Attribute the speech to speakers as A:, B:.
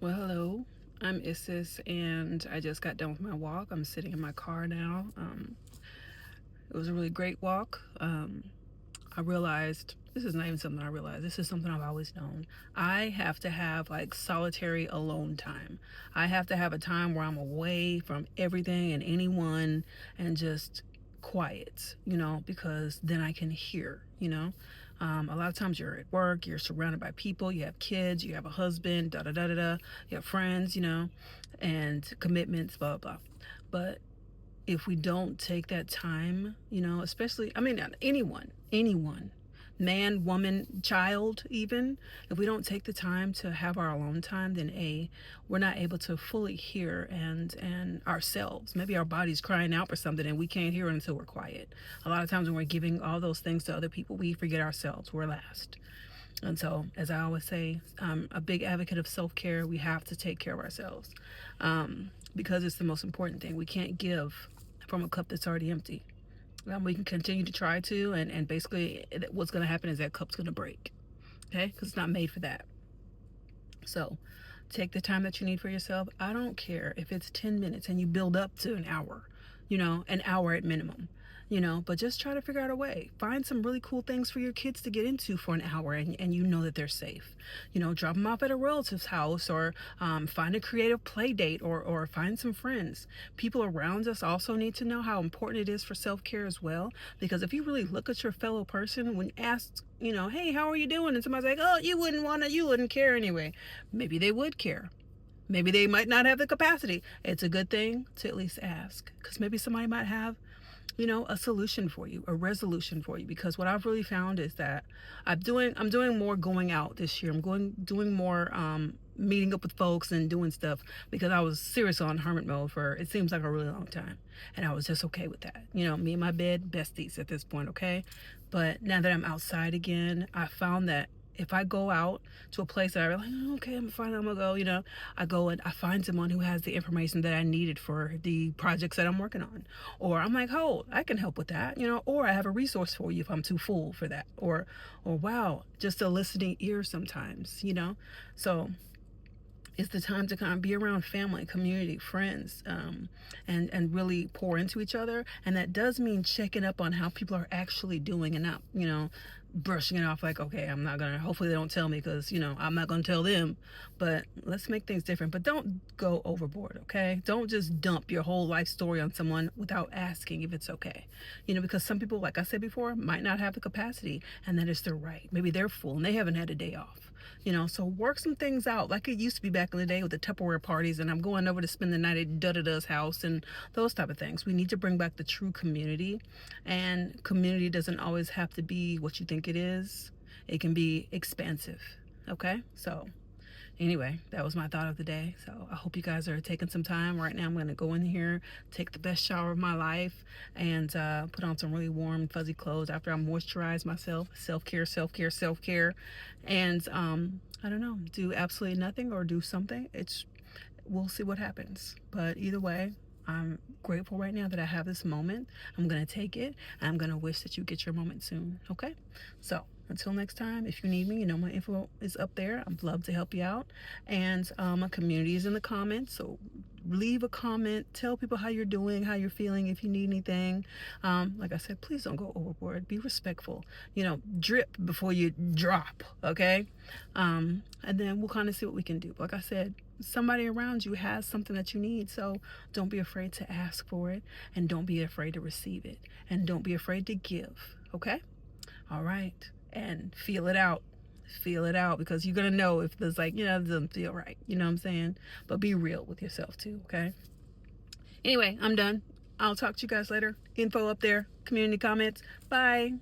A: Well, hello. I'm Isis, and I just got done with my walk. I'm sitting in my car now. It was a really great walk. I realized this is not even something I realized. This is something I've always known. I have to have like solitary alone time. I have to have a time where I'm away from everything and anyone and just quiet, because then I can hear. A lot of times you're at work, you're surrounded by people, you have kids, you have a husband, da da da da da, you have friends, and commitments, blah blah. But if we don't take that time, especially, I mean, anyone, man, woman, child, even, if we don't take the time to have our alone time, then we're not able to fully hear and ourselves. Maybe our body's crying out for something and we can't hear it until we're quiet. A lot of times when we're giving all those things to other people, we forget ourselves. We're last. And so, as I always say, I'm a big advocate of self-care. We have to take care of ourselves, because it's the most important thing. We can't give from a cup that's already empty. We can continue to try to, and basically what's going to happen is that cup's going to break, okay? Because it's not made for that. So take the time that you need for yourself. I don't care if it's 10 minutes and you build up to an hour, an hour at minimum, but just try to figure out a way. Find some really cool things for your kids to get into for an hour, and you know that they're safe. Drop them off at a relative's house, or find a creative play date, or find some friends. People around us also need to know how important it is for self-care as well, because if you really look at your fellow person, when asked, hey, how are you doing? And somebody's like, oh, you wouldn't care anyway. Maybe they would care. Maybe they might not have the capacity. It's a good thing to at least ask, because maybe somebody might have a solution for you, a resolution for you. Because what I've really found is that I'm doing more going out this year. Doing more meeting up with folks and doing stuff, because I was seriously on hermit mode for, it seems like, a really long time, and I was just okay with that. Me and my bed, besties at this point, okay? But now that I'm outside again, I found that if I go out to a place that I really, okay, I'm fine, I'm gonna go, I go and I find someone who has the information that I needed for the projects that I'm working on. Or I'm like, oh, I can help with that, or I have a resource for you if I'm too full for that. Or wow, just a listening ear sometimes. So it's the time to kind of be around family, community, friends, and really pour into each other. And that does mean checking up on how people are actually doing, and not, brushing it off like, okay, I'm not gonna, hopefully they don't tell me, because, I'm not gonna tell them. But let's make things different. But don't go overboard, okay? Don't just dump your whole life story on someone without asking if it's okay. Because some people, like I said before, might not have the capacity, and that is their right. Maybe they're full and they haven't had a day off. So work some things out like it used to be back in the day with the Tupperware parties, and I'm going over to spend the night at da-da-da's house and those type of things. We need to bring back the true community, and community doesn't always have to be what you think it is. It can be expansive, okay? So anyway, that was my thought of the day. So I hope you guys are taking some time. Right now I'm going to go in here, take the best shower of my life, and put on some really warm fuzzy clothes after I moisturize myself. Self-care, self-care, self-care. And I don't know, do absolutely nothing or do something. We'll see what happens. But either way, I'm grateful right now that I have this moment. I'm going to take it. I'm going to wish that you get your moment soon. Okay? So until next time, if you need me, my info is up there. I'd love to help you out. And my community is in the comments. So leave a comment. Tell people how you're doing, how you're feeling, if you need anything. Like I said, please don't go overboard. Be respectful. Drip before you drop. Okay? And then we'll kind of see what we can do. Like I said, somebody around you has something that you need, so don't be afraid to ask for it, and don't be afraid to receive it, and don't be afraid to give. Okay? All right. And feel it out, because you're gonna know if there's like, it doesn't feel right. You know what I'm saying? But be real with yourself too. Okay? Anyway, I'm done. I'll talk to you guys later. Info up there, community comments. Bye.